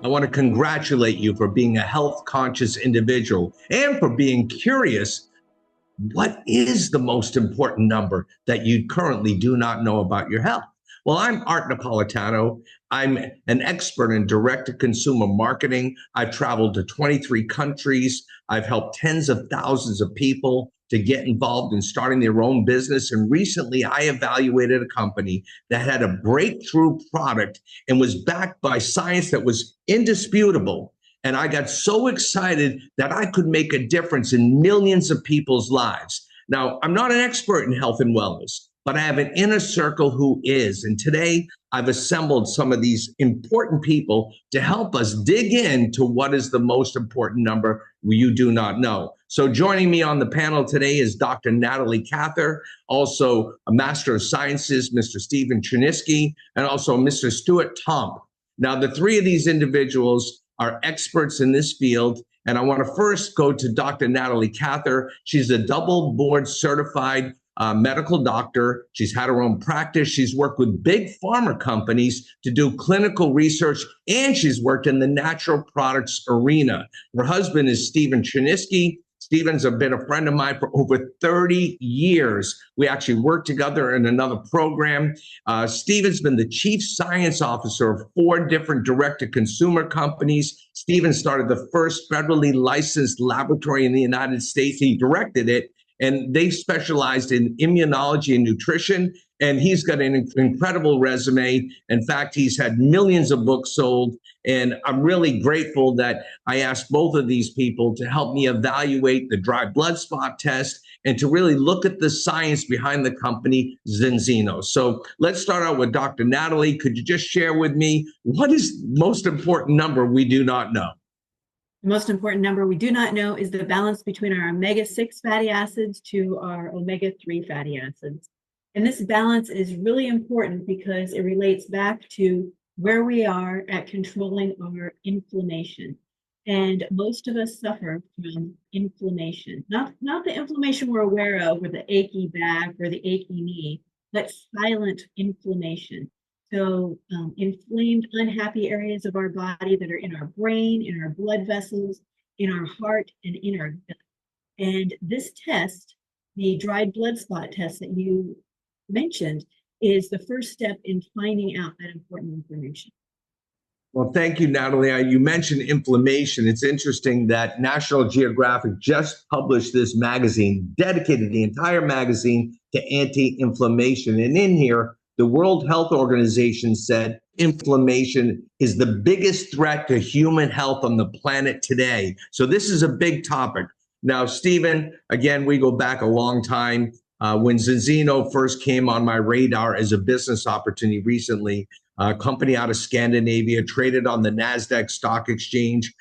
I want to congratulate you for being a health conscious individual and for being curious. What is the most important number that you currently do not know about your health? Well, I'm Art Napolitano. I'm an expert in direct to consumer marketing. I've traveled to 23 countries. I've helped tens of thousands of people to get involved in starting their own business. And recently, I evaluated a company that had a breakthrough product and was backed by science that was indisputable. And I got so excited that I could make a difference in millions of people's lives. Now, I'm not an expert in health and wellness, but I have an inner circle who is. And today I've assembled some of these important people to help us dig into what is the most important number you do not know. So joining me on the panel today is Dr. Natalie Cather, also a Master of Sciences, Mr. Stephen Chernisky, and also Mr. Stuart Tomp. Now, the three of these individuals are experts in this field. And I want to first go to Dr. Natalie Cather. She's a double board certified medical doctor. She's had her own practice. She's worked with big pharma companies to do clinical research, and she's worked in the natural products arena. Her husband is Stephen Chernisky. Stephen's been a friend of mine for over 30 years. We actually worked together in another program. Stephen's been the chief science officer of 4 different direct-to-consumer companies. Stephen started the first federally licensed laboratory in the United States. He directed it, and they specialized in immunology and nutrition. And he's got an incredible resume. In fact, he's had millions of books sold. And I'm really grateful that I asked both of these people to help me evaluate the dry blood spot test and to really look at the science behind the company Zinzino. So let's start out with Dr. Natalie. Could you just share with me what is the most important number we do not know? The most important number we do not know is the balance between our omega-6 fatty acids to our omega-3 fatty acids. And this balance is really important because it relates back to where we are at controlling our inflammation. And most of us suffer from inflammation, not the inflammation we're aware of, or the achy back or the achy knee, but silent inflammation. So inflamed, unhappy areas of our body that are in our brain, in our blood vessels, in our heart, and in our gut. And this test, the dried blood spot test that you mentioned, is the first step in finding out that important information. Well, thank you, Natalie. You mentioned inflammation. It's interesting that National Geographic just published this magazine, dedicated the entire magazine to anti-inflammation. And in here, the World Health Organization said inflammation is the biggest threat to human health on the planet today. So this is a big topic. Now, Stephen, again, we go back a long time. When Zinzino first came on my radar as a business opportunity recently, a company out of Scandinavia, traded on the NASDAQ stock exchange.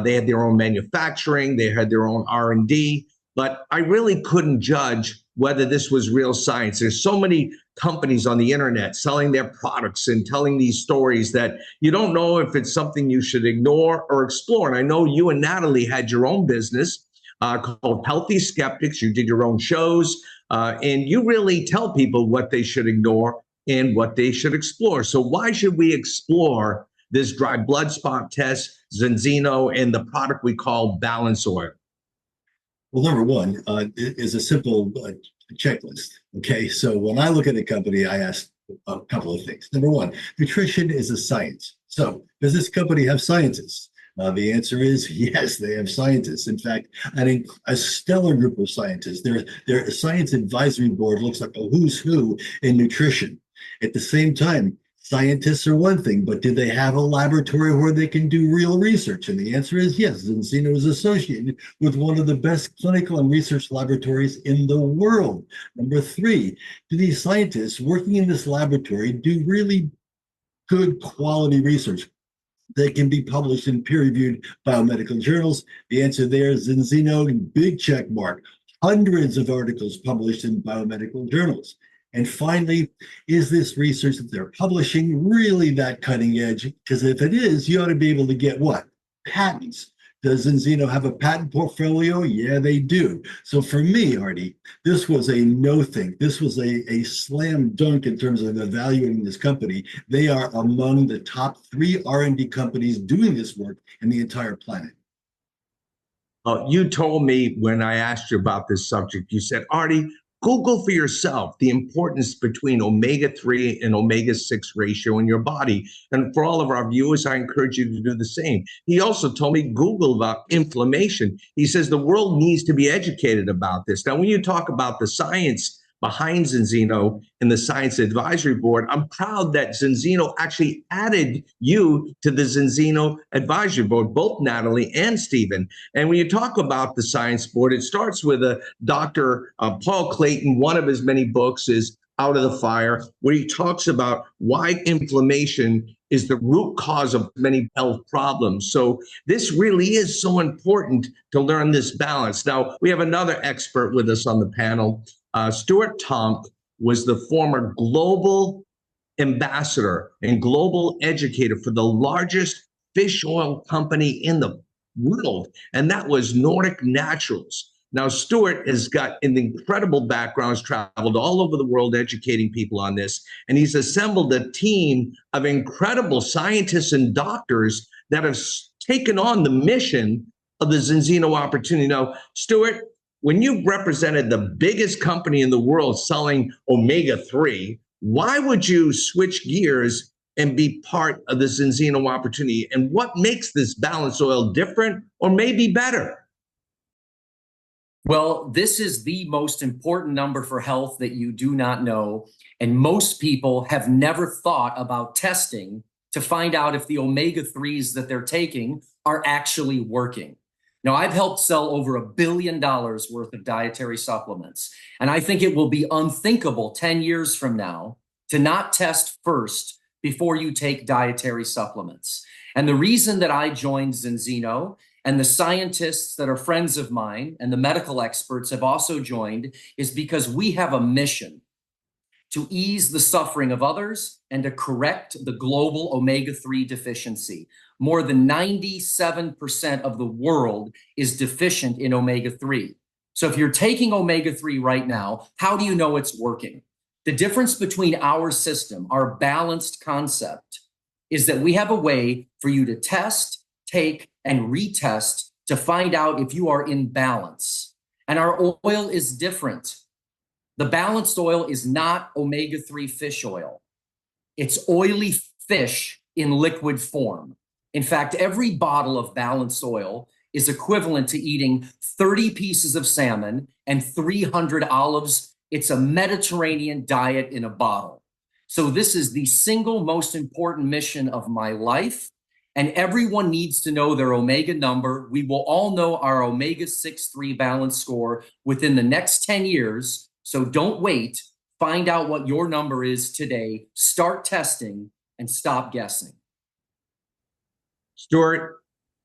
They had their own manufacturing, they had their own R&D, but I really couldn't judge whether this was real science. There's so many companies on the internet selling their products and telling these stories that you don't know if it's something you should ignore or explore. And I know you and Natalie had your own business called Healthy Skeptics. You did your own shows, and you really tell people what they should ignore and what they should explore. So why should we explore this dry blood spot test, Zinzino, and the product we call Balance Oil? Well, number one is a simple checklist. Okay, so when I look at a company, I ask a couple of things. Number one, nutrition is a science. So does this company have scientists? The answer is yes, they have scientists. In fact, I think a stellar group of scientists. Their science advisory board looks like a who's who in nutrition. At the same time, scientists are one thing, but do they have a laboratory where they can do real research? And the answer is yes. Zinzino is associated with one of the best clinical and research laboratories in the world. Number 3, do these scientists working in this laboratory do really good quality research that can be published in peer-reviewed biomedical journals? The answer there is Zinzino, big check mark. Hundreds of articles published in biomedical journals. And finally, is this research that they're publishing really that cutting edge? Because if it is, you ought to be able to get what? Patents Does Zinzino have a patent portfolio? Yeah, they do. So for me, Artie, this was a no thing. This was a slam dunk in terms of evaluating this company. They are among the top 3 R&D companies doing this work in the entire planet. You told me when I asked you about this subject, you said, Artie, Google for yourself the importance between omega-3 and omega-6 ratio in your body. And for all of our viewers, I encourage you to do the same. He also told me Google about inflammation. He says the world needs to be educated about this. Now, when you talk about the science behind Zinzino in the Science Advisory Board, I'm proud that Zinzino actually added you to the Zinzino Advisory Board, both Natalie and Stephen. And when you talk about the Science Board, it starts with a Dr. Paul Clayton. One of his many books is Out of the Fire, where he talks about why inflammation is the root cause of many health problems. So this really is so important to learn this balance. Now, we have another expert with us on the panel. Stuart Tomk was the former global ambassador and global educator for the largest fish oil company in the world, and that was Nordic Naturals. Now, Stuart has got an incredible background, has traveled all over the world educating people on this, and he's assembled a team of incredible scientists and doctors that have taken on the mission of the Zinzino opportunity. Now, Stuart, when you represented the biggest company in the world selling omega-3, why would you switch gears and be part of the Zinzino opportunity? And what makes this balanced oil different or maybe better? Well, this is the most important number for health that you do not know. And most people have never thought about testing to find out if the omega-3s that they're taking are actually working. Now, I've helped sell over $1 billion worth of dietary supplements, and I think it will be unthinkable 10 years from now to not test first before you take dietary supplements. And the reason that I joined Zinzino, and the scientists that are friends of mine and the medical experts have also joined, is because we have a mission to ease the suffering of others and to correct the global omega-3 deficiency. More than 97% of the world is deficient in omega-3. So if you're taking omega-3 right now, how do you know it's working? The difference between our system, our balanced concept, is that we have a way for you to test, take, and retest to find out if you are in balance. And our oil is different. The balanced oil is not omega-3 fish oil. It's oily fish in liquid form. In fact, every bottle of balanced oil is equivalent to eating 30 pieces of salmon and 300 olives. It's a Mediterranean diet in a bottle. So this is the single most important mission of my life. And everyone needs to know their omega number. We will all know our omega-6/3 balance score within the next 10 years. So don't wait. Find out what your number is today. Start testing and stop guessing. Stuart,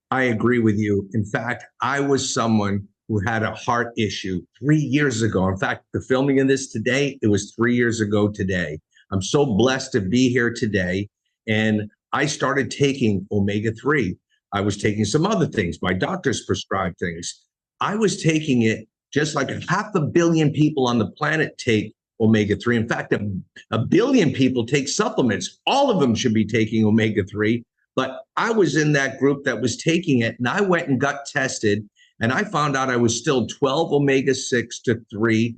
I agree with you. In fact, I was someone who had a heart issue 3 years ago. In fact, the filming of this today, it was 3 years ago today. I'm so blessed to be here today. And I started taking omega-3. I was taking some other things. My doctors prescribed things. I was taking it just like 500 million people on the planet take omega-3. In fact, a billion people take supplements. All of them should be taking omega-3. But I was in that group that was taking it, and I went and got tested, and I found out I was still 12 omega-6 to 3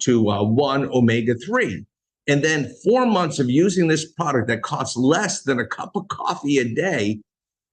to 1 omega-3. And then 4 months of using this product that costs less than a cup of coffee a day,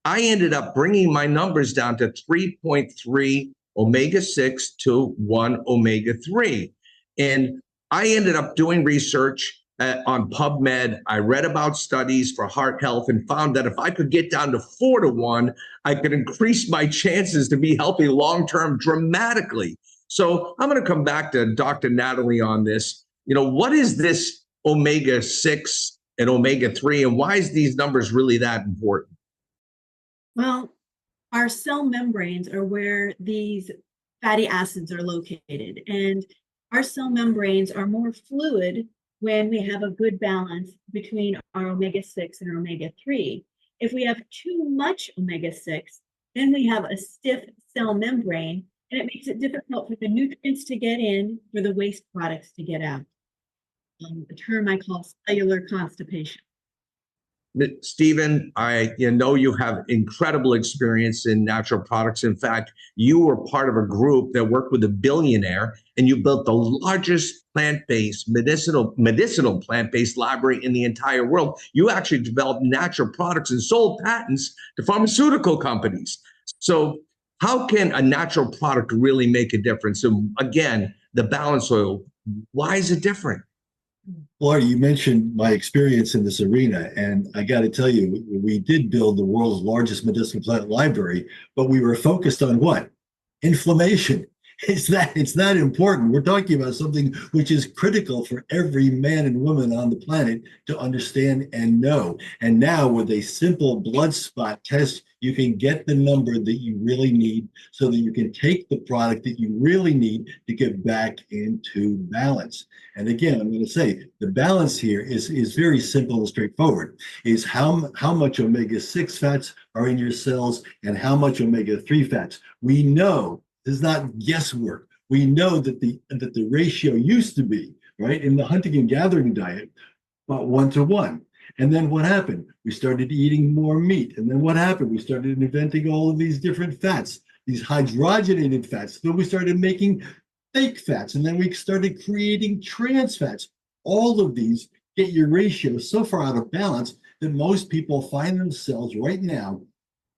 I ended up bringing my numbers down to 3.3 omega-6 to 1 omega-3. And I ended up doing research on PubMed. I read about studies for heart health and found that if I could get down to 4 to 1, I could increase my chances to be healthy long-term dramatically. So I'm going to come back to Dr. Natalie on this. You know, what is this omega-6 and omega-3, and why is these numbers really that important? Well, our cell membranes are where these fatty acids are located, and our cell membranes are more fluid when we have a good balance between our omega-6 and our omega-3. If we have too much omega-6, then we have a stiff cell membrane, and it makes it difficult for the nutrients to get in, for the waste products to get out. A term I call cellular constipation. Stephen, I know you have incredible experience in natural products. In fact, you were part of a group that worked with a billionaire, and you built the largest plant-based medicinal plant-based library in the entire world. You actually developed natural products and sold patents to pharmaceutical companies. So how can a natural product really make a difference? And again, the balance oil, why is it different? Laura, you mentioned my experience in this arena, and I got to tell you, we did build the world's largest medicinal plant library, but we were focused on what? Inflammation. It's that important. We're talking about something which is critical for every man and woman on the planet to understand and know. And now with a simple blood spot test, you can get the number that you really need so that you can take the product that you really need to get back into balance. And again, I'm going to say the balance here is very simple and straightforward. Is how much omega-6 fats are in your cells and how much omega-3 fats. We know this is not guesswork. We know that the ratio used to be, right, in the hunting and gathering diet, about 1-to-1. And then what happened? We started eating more meat. And then what happened? We started inventing all of these different fats, these hydrogenated fats. Then we started making fake fats. And then we started creating trans fats. All of these get your ratio so far out of balance that most people find themselves right now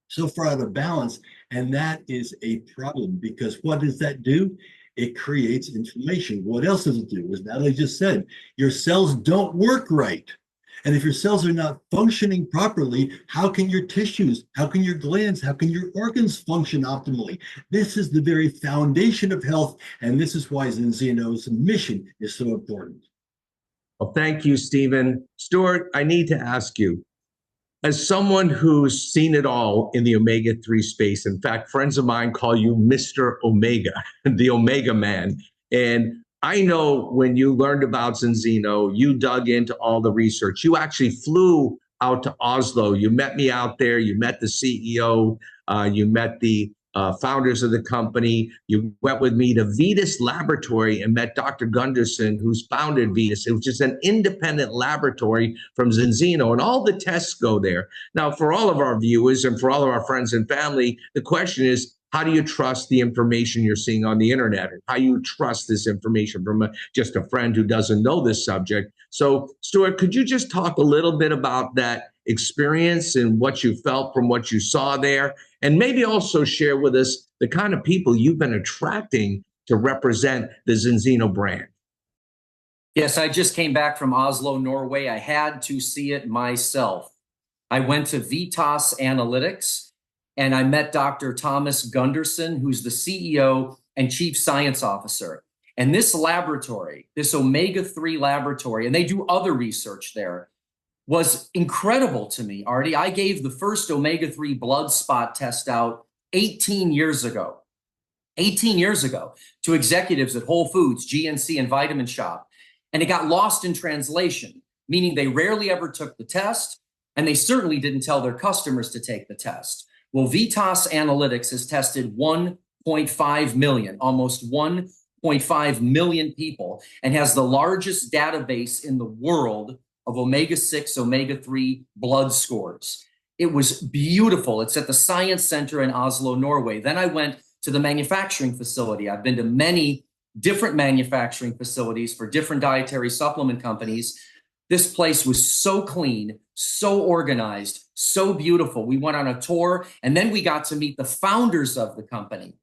so far out of balance. And that is a problem, because what does that do? It creates inflammation. What else does it do? As Natalie just said, your cells don't work right. And if your cells are not functioning properly, how can your tissues, how can your glands, how can your organs function optimally? This is the very foundation of health. And this is why Zinzino's mission is so important. Well, thank you, Stephen. Stuart, I need to ask you, as someone who's seen it all in the omega-3 space, in fact, friends of mine call you Mr. Omega, the Omega Man. And I know when you learned about Zinzino, you dug into all the research. You actually flew out to Oslo. You met me out there. You met the CEO. You met the founders of the company. You went with me to Vetus Laboratory and met Dr. Gunderson, who's founded Vetus, which is an independent laboratory from Zinzino, and all the tests go there. Now, for all of our viewers and for all of our friends and family, the question is, how do you trust the information you're seeing on the internet? How do you trust this information from just a friend who doesn't know this subject? So, Stuart, could you just talk a little bit about that experience and what you felt from what you saw there? And maybe also share with us the kind of people you've been attracting to represent the Zinzino brand. Yes, I just came back from Oslo, Norway. I had to see it myself. I went to Vitas Analytics, and I met Dr. Thomas Gunderson, who's the CEO and Chief Science Officer. And this laboratory, this omega-3 laboratory, and they do other research there, was incredible to me, Artie. I gave the first omega-3 blood spot test out 18 years ago. 18 years ago to executives at Whole Foods, GNC, and Vitamin Shop. And it got lost in translation, meaning they rarely ever took the test, and they certainly didn't tell their customers to take the test. Well, Vitas Analytics has tested 1.5 million, almost 1.5 million people, and has the largest database in the world of omega-6, omega-3 blood scores. It was beautiful. It's at the Science Center in Oslo, Norway. Then I went to the manufacturing facility. I've been to many different manufacturing facilities for different dietary supplement companies. This place was so clean, so organized, so beautiful. We went on a tour, and then we got to meet the founders of the company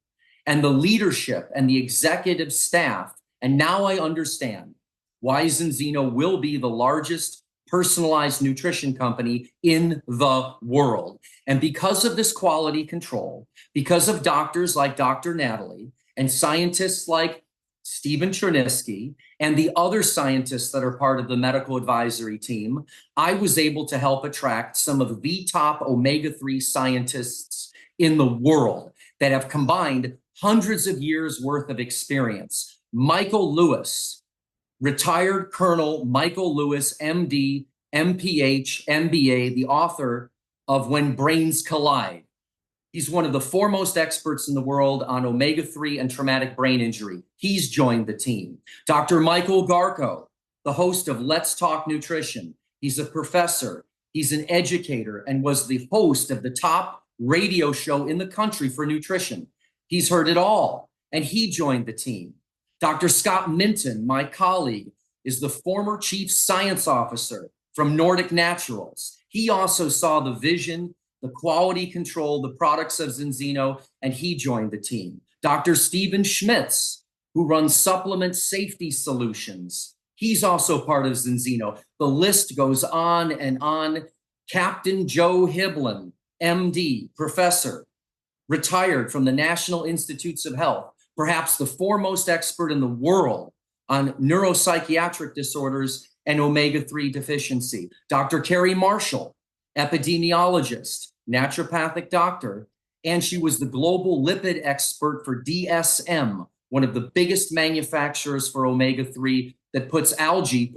and the leadership and the executive staff. And now I understand why Zinzino will be the largest personalized nutrition company in the world. And because of this quality control, because of doctors like Dr. Natalie and scientists like Stephen Chernisky and the other scientists that are part of the medical advisory team, I was able to help attract some of the top omega-3 scientists in the world that have combined hundreds of years worth of experience. Michael Lewis, retired Colonel Michael Lewis, MD, MPH, MBA, the author of When Brains Collide. He's one of the foremost experts in the world on omega-3 and traumatic brain injury. He's joined the team. Dr. Michael Garko, the host of Let's Talk Nutrition. He's a professor, he's an educator, and was the host of the top radio show in the country for nutrition. He's heard it all, and he joined the team. Dr. Scott Minton, my colleague, is the former chief science officer from Nordic Naturals. He also saw the vision, the quality control, the products of Zinzino, and he joined the team. Dr. Stephen Schmitz, who runs Supplement Safety Solutions. He's also part of Zinzino. The list goes on and on. Captain Joe Hiblin, MD, professor, retired from the National Institutes of Health, perhaps the foremost expert in the world on neuropsychiatric disorders and omega-3 deficiency. Dr. Carrie Marshall, epidemiologist, naturopathic doctor, and she was the global lipid expert for DSM, one of the biggest manufacturers for omega-3 that put algae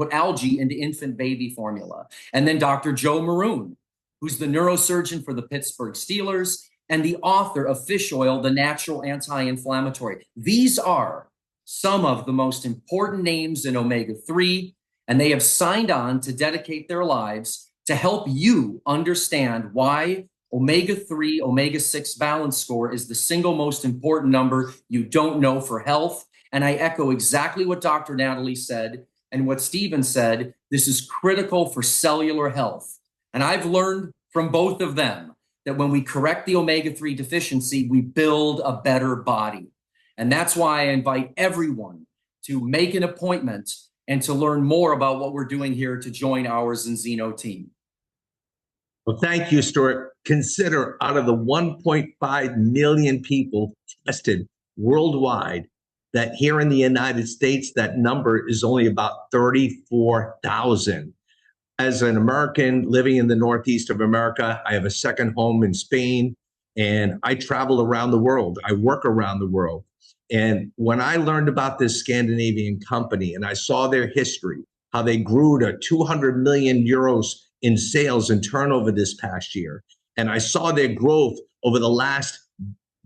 into infant baby formula. And then Dr. Joe Maroon, who's the neurosurgeon for the Pittsburgh Steelers and the author of Fish Oil, the Natural Anti-Inflammatory. These are some of the most important names in omega-3, and they have signed on to dedicate their lives to help you understand why omega-3, omega-6 balance score is the single most important number you don't know for health. And I echo exactly what Dr. Natalie said and what Stephen said. This is critical for cellular health. And I've learned from both of them that when we correct the omega-3 deficiency, we build a better body. And that's why I invite everyone to make an appointment and to learn more about what we're doing here to join our Zinzino team. Well, thank you, Stuart. Consider out of the 1.5 million people tested worldwide, that here in the United States, that number is only about 34,000. As an American living in the Northeast of America, I have a second home in Spain, and I travel around the world. I work around the world. And when I learned about this Scandinavian company and I saw their history, how they grew to 200 million euros in sales and turnover this past year, and I saw their growth over the last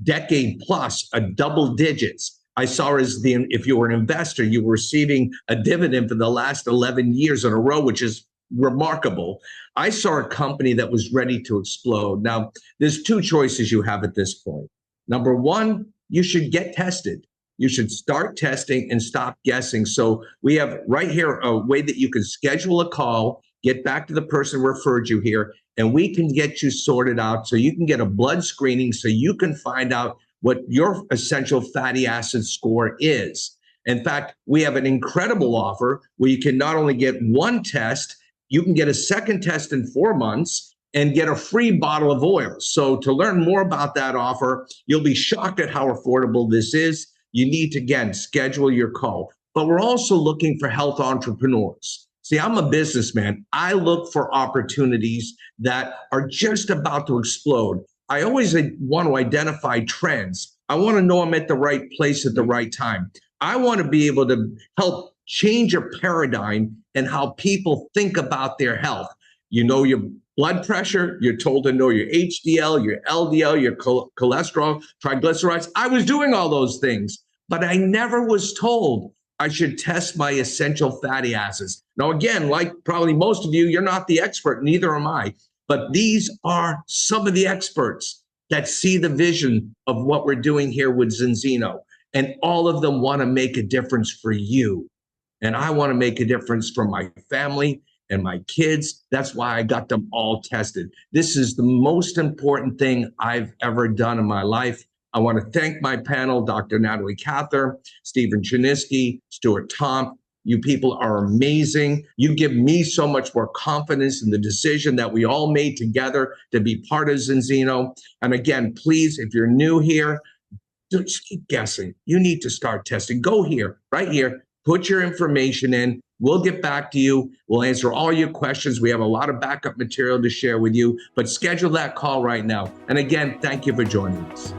decade plus, a double digits. I saw if you were an investor, you were receiving a dividend for the last 11 years in a row, which is remarkable. I saw a company that was ready to explode. Now, there's two choices you have at this point. Number one, you should get tested. You should start testing and stop guessing. So we have right here a way that you can schedule a call, get back to the person who referred you here, and we can get you sorted out so you can get a blood screening so you can find out what your essential fatty acid score is. In fact, we have an incredible offer where you can not only get one test, you can get a second test in 4 months and get a free bottle of oil. So to learn more about that offer, you'll be shocked at how affordable this is. You need to, again, schedule your call. But we're also looking for health entrepreneurs. See, I'm a businessman. I look for opportunities that are just about to explode. I always want to identify trends. I want to know I'm at the right place at the right time. I want to be able to help change a paradigm and how people think about their health. You know your blood pressure, you're told to know your HDL, your LDL, your cholesterol, triglycerides. I was doing all those things, but I never was told I should test my essential fatty acids. Now, again, like probably most of you, you're not the expert, neither am I, but these are some of the experts that see the vision of what we're doing here with Zinzino, and all of them want to make a difference for you. And I want to make a difference for my family and my kids. That's why I got them all tested. This is the most important thing I've ever done in my life. I want to thank my panel, Dr. Natalie Cather, Stephen Chiniski, Stuart Tomp. You people are amazing. You give me so much more confidence in the decision that we all made together to be part of Zinzino. And again, please, if you're new here, don't just keep guessing. You need to start testing. Go here, right here. Put your information in. We'll get back to you. We'll answer all your questions. We have a lot of backup material to share with you, but schedule that call right now. And again, thank you for joining us.